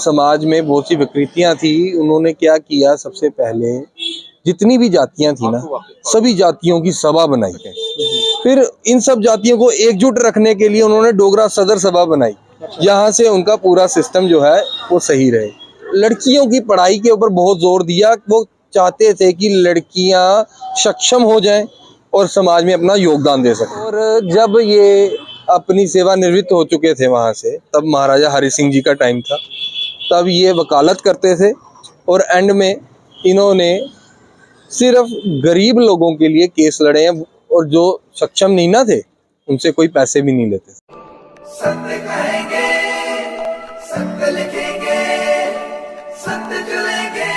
समाज में बहुत सी विकृतियां थी। उन्होंने क्या किया, सबसे पहले जितनी भी जातियां थी ना, सभी जातियों की सभा बनाई। फिर इन सब जातियों को एकजुट रखने के लिए उन्होंने डोगरा सदर सभा बनाई, जहां से उनका पूरा सिस्टम जो है वो सही रहे। लड़कियों की पढ़ाई के ऊपर बहुत जोर दिया। वो चाहते थे कि लड़कियां सक्षम हो जाएं और समाज में अपना योगदान दे सकें। और जब ये अपनी सेवानिवृत्त हो चुके थे वहां से, तब महाराजा हरि सिंह जी का टाइम था, तब ये वकालत करते थे और एंड में इन्होंने सिर्फ गरीब लोगों के लिए केस लड़े हैं, और जो सक्षम नहीं ना थे उनसे कोई पैसे भी नहीं लेते। सत्य कहेंगे, सत्य लिखेंगे, सत्य चलेंगे।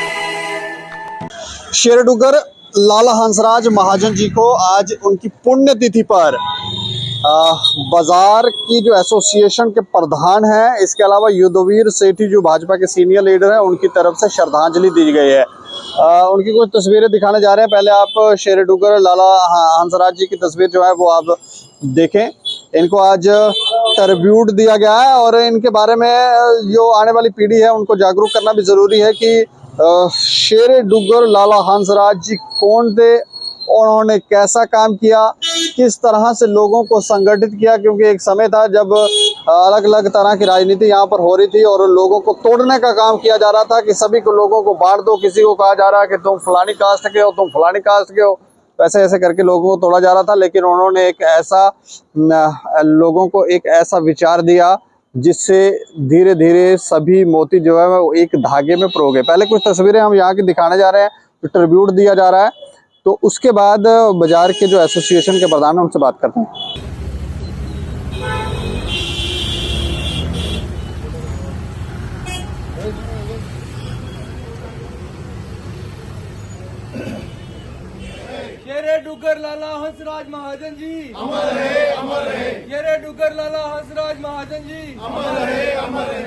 शेरडुगर लाला हंसराज महाजन जी को आज उनकी पुण्यतिथि पर बाजार की जो एसोसिएशन के प्रधान हैं, इसके अलावा युद्धवीर सेठी जो भाजपा के सीनियर लीडर हैं, उनकी तरफ से श्रद्धांजलि दी गई है। उनकी कुछ तस्वीरें दिखाने जा रहे हैं। पहले आप शेरडुगर लाला हंसराज जी की तस्वीर जो है वो आप देखें। इनको आज ट्रिब्यूट दिया गया है और इनके बारे में जो आने वाली पीढ़ी है उनको जागरूक करना भी ज़रूरी है कि शेरडुगर लाला हंसराज जी कौन थे, उन्होंने कैसा काम किया, किस तरह से लोगों को संगठित किया। क्योंकि एक समय था जब अलग अलग तरह की राजनीति यहाँ पर हो रही थी और लोगों को तोड़ने का काम किया जा रहा था कि सभी को लोगों को बांट दो। किसी को कहा जा रहा है कि तुम फलानी कास्ट के हो, तुम फलानी कास्ट के हो, वैसे ऐसे करके लोगों को तोड़ा जा रहा था। लेकिन उन्होंने एक ऐसा लोगों को एक ऐसा विचार दिया जिससे धीरे धीरे सभी मोती जो है वो एक धागे में पिरो गए। पहले कुछ तस्वीरें हम यहाँ की दिखाने जा रहे हैं, तो ट्रिब्यूट दिया जा रहा है, तो उसके बाद बाजार के जो एसोसिएशन के प्रधान हैं उनसे बात करते हैं। शेरडुगर लाला हंसराज महाजन जी अमर है, अमर है। शेरडुगर लाला हंसराज महाजन जी अमर है, अमर है।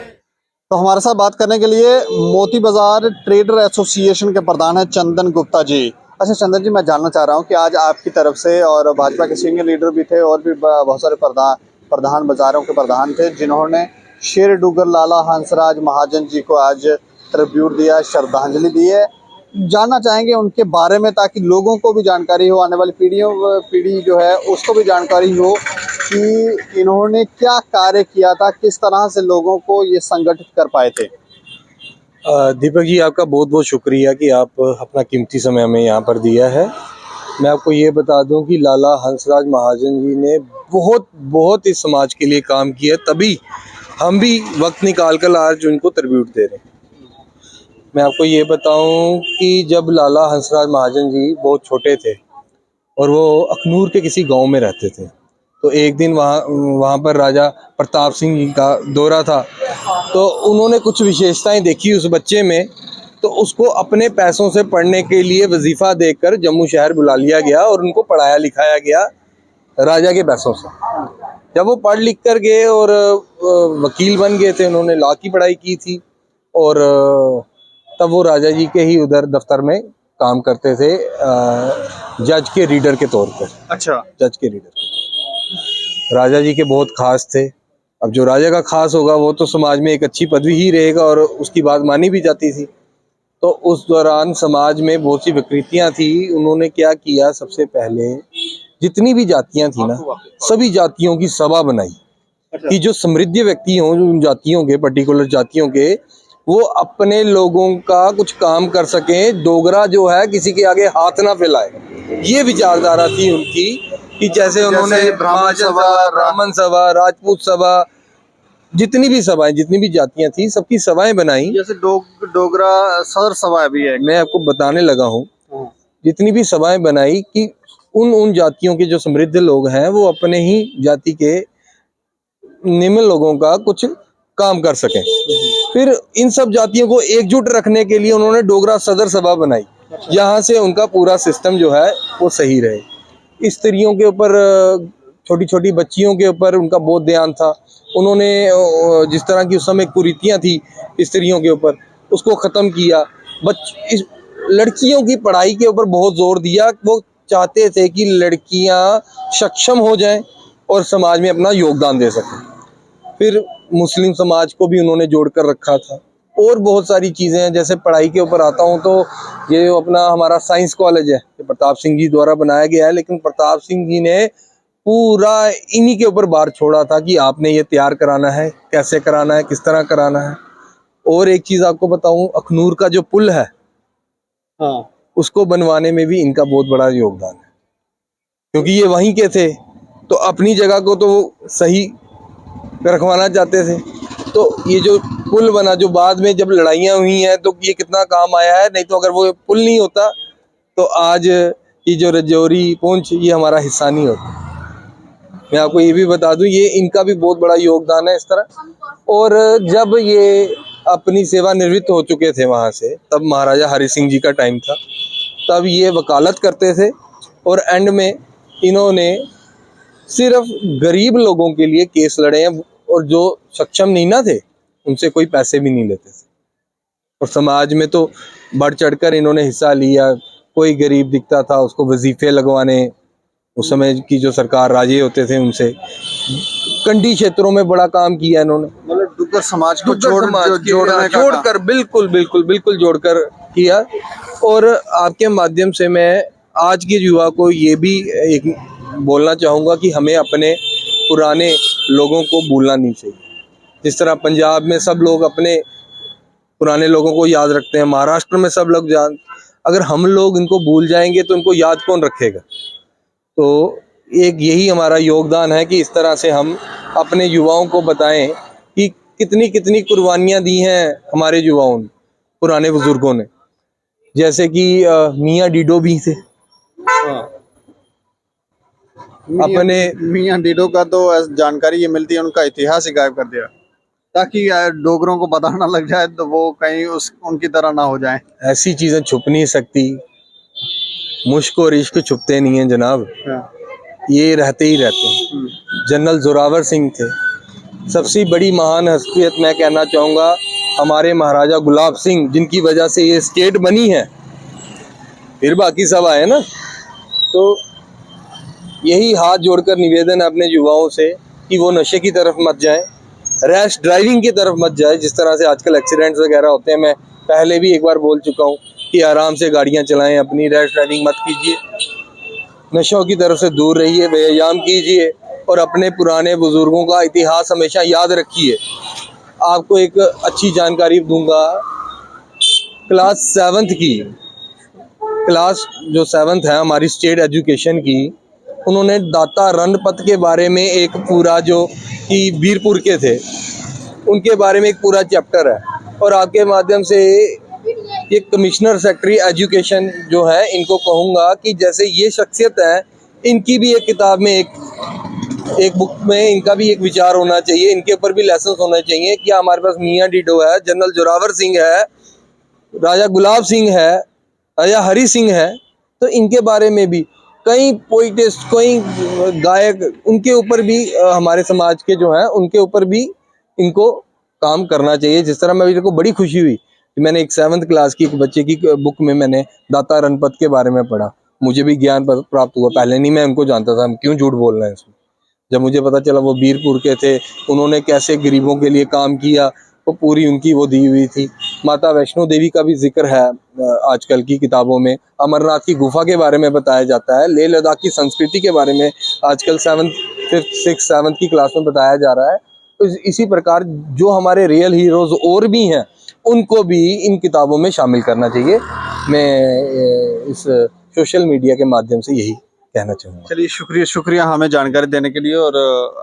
तो हमारे साथ बात करने के लिए मोती बाजार ट्रेडर एसोसिएशन के प्रधान है चंदन गुप्ता जी। अच्छा चंदन जी, मैं जानना चाह रहा हूँ कि आज आपकी तरफ से और भाजपा के सीनियर लीडर भी थे और भी बहुत सारे प्रधान बाजारों के प्रधान थे जिन्होंने शेरडुगर लाला हंसराज महाजन जी को आज ट्रिब्यूट दिया, श्रद्धांजलि दी है। जानना चाहेंगे उनके बारे में ताकि लोगों को भी जानकारी हो, आने वाली पीढ़ी जो है उसको भी जानकारी हो कि इन्होंने क्या कार्य किया था, किस तरह से लोगों को ये संगठित कर पाए थे। दीपक जी, आपका बहुत बहुत शुक्रिया कि आप अपना कीमती समय हमें यहाँ पर दिया है। मैं आपको ये बता दूं कि लाला हंसराज महाजन जी ने बहुत इस समाज के लिए काम किया, तभी हम भी वक्त निकाल कर आज उनको ट्रिब्यूट दे रहे हैं। मैं आपको ये बताऊं कि जब लाला हंसराज महाजन जी बहुत छोटे थे और वो अखनूर के किसी गांव में रहते थे, तो एक दिन वहाँ पर राजा प्रताप सिंह जी का दौरा था, तो उन्होंने कुछ विशेषताएं देखी उस बच्चे में, तो उसको अपने पैसों से पढ़ने के लिए वजीफ़ा देकर जम्मू शहर बुला लिया गया और उनको पढ़ाया लिखाया गया राजा के पैसों से। जब वो पढ़ लिख कर गए और वकील बन गए थे, उन्होंने लॉ की पढ़ाई की थी, और तब वो राजा जी के ही उधर दफ्तर में काम करते थे जज के रीडर के तौर पर। अच्छा, जज के रीडर राजा जी के बहुत खास थे। अब जो राजा का खास होगा वो तो समाज में एक अच्छी पदवी ही रहेगा और उसकी बात मानी भी जाती थी। तो उस दौरान समाज में बहुत सी विकृतियां थी। उन्होंने क्या किया, सबसे पहले जितनी भी जातियां थी ना, सभी जातियों की सभा बनाई कि जो समृद्ध व्यक्ति हों, उन जातियों के, पर्टिकुलर जातियों के, वो अपने लोगों का कुछ काम कर सकें। डोगरा जो है किसी के आगे हाथ ना फैलाए, ये विचारधारा थी उनकी। कि जैसे उन्होंने ब्राह्मण सभा, राजपूत सभा, जितनी भी सभाएं, जितनी भी जातियां थी, सबकी सभाएं बनाई। जैसे डोगरा सदर सभा भी है, मैं आपको बताने लगा हूँ। जितनी भी सभाएं बनाई कि उन जातियों के जो समृद्ध लोग हैं वो अपने ही जाति के निम्न लोगों का कुछ काम कर सकें। फिर इन सब जातियों को एकजुट रखने के लिए उन्होंने डोगरा सदर सभा बनाई, जहां से उनका पूरा सिस्टम जो है वो सही रहे। स्त्रियों के ऊपर, छोटी छोटी बच्चियों के ऊपर उनका बहुत ध्यान था। उन्होंने जिस तरह की उस समय कुरीतियां थी स्त्रियों के ऊपर, उसको ख़त्म किया। लड़कियों की पढ़ाई के ऊपर बहुत जोर दिया। वो चाहते थे कि लड़कियां सक्षम हो जाएं और समाज में अपना योगदान दे सकें। फिर मुस्लिम समाज को भी उन्होंने जोड़ कर रखा था। और बहुत सारी चीज़ें हैं। जैसे पढ़ाई के ऊपर आता हूँ तो ये जो अपना हमारा साइंस कॉलेज है, ये प्रताप सिंह जी द्वारा बनाया गया है, लेकिन प्रताप सिंह जी ने पूरा इन्हीं के ऊपर भार छोड़ा था कि आपने ये तैयार कराना है, कैसे कराना है, किस तरह कराना है। और एक चीज़ आपको बताऊं, अखनूर का जो पुल है हाँ, उसको बनवाने में भी इनका बहुत बड़ा योगदान है, क्योंकि ये वहीं के थे तो अपनी जगह को तो वो सही रखवाना चाहते थे। तो ये जो पुल बना, जो बाद में जब लड़ाइयाँ हुई हैं तो ये कितना काम आया है, नहीं तो अगर वो पुल नहीं होता तो आज ये जो रजौरी पुंछ ये हमारा हिस्सा नहीं होता। मैं आपको ये भी बता दूं, ये इनका भी बहुत बड़ा योगदान है इस तरह। और जब ये अपनी सेवानिवृत्त हो चुके थे वहाँ से, तब महाराजा हरि सिंह जी का टाइम था, तब ये वकालत करते थे और एंड में इन्होंने सिर्फ गरीब लोगों के लिए केस लड़े हैं, और जो सक्षम नहीं ना थे उनसे कोई पैसे भी नहीं लेते थे। और समाज में तो बढ़ चढ़कर इन्होंने हिस्सा लिया। कोई गरीब दिखता था उसको वजीफे लगवाने, उस समय की जो सरकार राजे होते थे उनसे, कंडी क्षेत्रों में बड़ा काम किया इन्होंने। मतलब डुग्गर समाज को डुग्गर समाज के जोड़ने का जोड़कर, बिल्कुल बिल्कुल बिल्कुल जोड़कर किया। और आपके माध्यम से मैं आज के युवा को ये भी एक बोलना चाहूँगा कि हमें अपने पुराने लोगों को भूलना नहीं चाहिए। जिस तरह पंजाब में सब लोग अपने पुराने लोगों को याद रखते हैं, महाराष्ट्र में सब लोग अगर हम लोग इनको भूल जाएंगे तो इनको याद कौन रखेगा। तो एक यही हमारा योगदान है कि इस तरह से हम अपने युवाओं को बताएं कि कितनी कितनी कुर्बानियां दी हैं हमारे युवाओं ने, पुराने बुजुर्गों ने। जैसे कि मियाँ डीडो भी थे। अपने मियां डीडो का तो जानकारी ये मिलती है, उनका इतिहास ही गायब कर दिया ताकि डोगरों को पता ना लग जाए तो वो कहीं उनकी तरह ना हो जाए। ऐसी चीजें छुप नहीं सकती, मुश्क और इश्क छुपते नहीं हैं जनाब, ये रहते ही रहते हैं। जनरल जोरावर सिंह थे, सबसे बड़ी महान हस्तियत मैं कहना चाहूँगा हमारे महाराजा गुलाब सिंह, जिनकी वजह से ये स्टेट बनी है, फिर बाकी सब आए ना। तो यही हाथ जोड़कर निवेदन है अपने युवाओं से कि वो नशे की तरफ मत जाएं, रैश ड्राइविंग की तरफ मत जाए। जिस तरह से आजकल एक्सीडेंट्स वगैरह होते हैं, मैं पहले भी एक बार बोल चुका हूँ कि आराम से गाड़ियाँ चलाएं, अपनी रैश ड्राइविंग मत कीजिए, नशों की तरफ से दूर रहिए, व्यायाम कीजिए और अपने पुराने बुजुर्गों का इतिहास हमेशा याद रखिए। आपको एक अच्छी जानकारी दूंगा, क्लास 7th की, क्लास जो 7th है हमारी स्टेट एजुकेशन की, उन्होंने दाता रणपत के बारे में एक पूरा, जो कि बीरपुर के थे, उनके बारे में एक पूरा चैप्टर है। और आपके माध्यम से ये कमिश्नर सेक्रेटरी एजुकेशन जो है, इनको कहूँगा कि जैसे ये शख्सियत है, इनकी भी एक किताब में एक बुक में इनका भी एक विचार होना चाहिए, इनके ऊपर भी लेसन होने चाहिए। कि हमारे पास मियाँ डीडो है, जनरल जोरावर सिंह है, राजा गुलाब सिंह है, राजा हरि सिंह है, तो इनके बारे में भी कई पोइटिस्ट, कई गायक, उनके ऊपर भी हमारे समाज के जो हैं उनके ऊपर भी इनको काम करना चाहिए। जिस तरह मेरे को बड़ी खुशी हुई कि मैंने एक 7th क्लास की एक बच्चे की बुक में मैंने दाता रणपत के बारे में पढ़ा, मुझे भी ज्ञान प्राप्त हुआ। पहले नहीं मैं उनको जानता था, क्यों झूठ बोलना है इसमें। जब मुझे पता चला वो बीरपुर के थे, उन्होंने कैसे गरीबों के लिए काम किया, वो पूरी उनकी वो दी हुई थी। माता वैष्णो देवी का भी जिक्र है आजकल की किताबों में, अमरनाथ की गुफा के बारे में बताया जाता है, लेह लद्दाख की संस्कृति के बारे में आजकल 7th, 5th, 6th, 7th की क्लास में बताया जा रहा है। तो इसी प्रकार जो हमारे रियल हीरोज और भी हैं, उनको भी इन किताबों में शामिल करना चाहिए। मैं इस सोशल मीडिया के माध्यम से यही कहना चाहूँगा। चलिए, शुक्रिया हमें जानकारी देने के लिए, और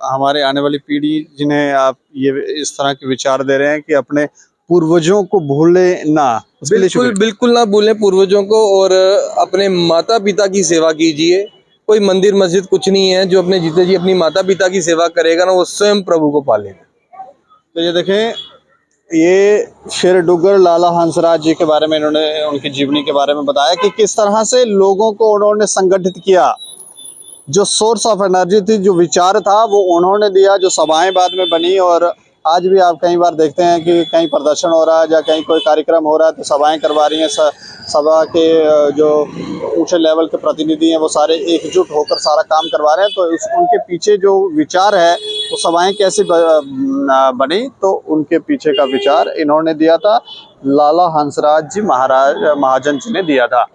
हमारे आने वाली पीढ़ी जिन्हें आप ये इस तरह के विचार दे रहे हैं कि अपने पूर्वजों को भूले ना, उसके लिए बिल्कुल बिल्कुल ना भूलें पूर्वजों को, और अपने माता पिता की सेवा कीजिए। कोई मंदिर मस्जिद कुछ नहीं है, जो अपने जीते जी अपनी माता पिता की सेवा करेगा ना, वो स्वयं प्रभु को पालेगा। तो ये देखें, ये शेर डुग्गर लाला हंसराज जी के बारे में इन्होंने उनकी जीवनी के बारे में बताया कि किस तरह से लोगों को उन्होंने संगठित किया, जो सोर्स ऑफ एनर्जी थी, जो विचार था, वो उन्होंने दिया, जो सभाएं बाद में बनी। और आज भी आप कई बार देखते हैं कि कहीं प्रदर्शन हो रहा है या कहीं कोई कार्यक्रम हो रहा है तो सभाएं करवा रही हैं, सभा के जो ऊंचे लेवल के प्रतिनिधि हैं वो सारे एकजुट होकर सारा काम करवा रहे हैं। तो उनके पीछे जो विचार है वो सभाएं कैसे बनी, तो उनके पीछे का विचार इन्होंने दिया था, लाला हंसराज जी महाजन जी ने दिया था।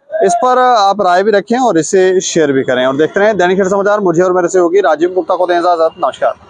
इस पर आप राय भी रखें और इसे शेयर भी करें और देखते रहें दैनिक खबर समाचार। मुझे और मेरे से होगी राजीव गुप्ता को दें इजाजत। नमस्कार।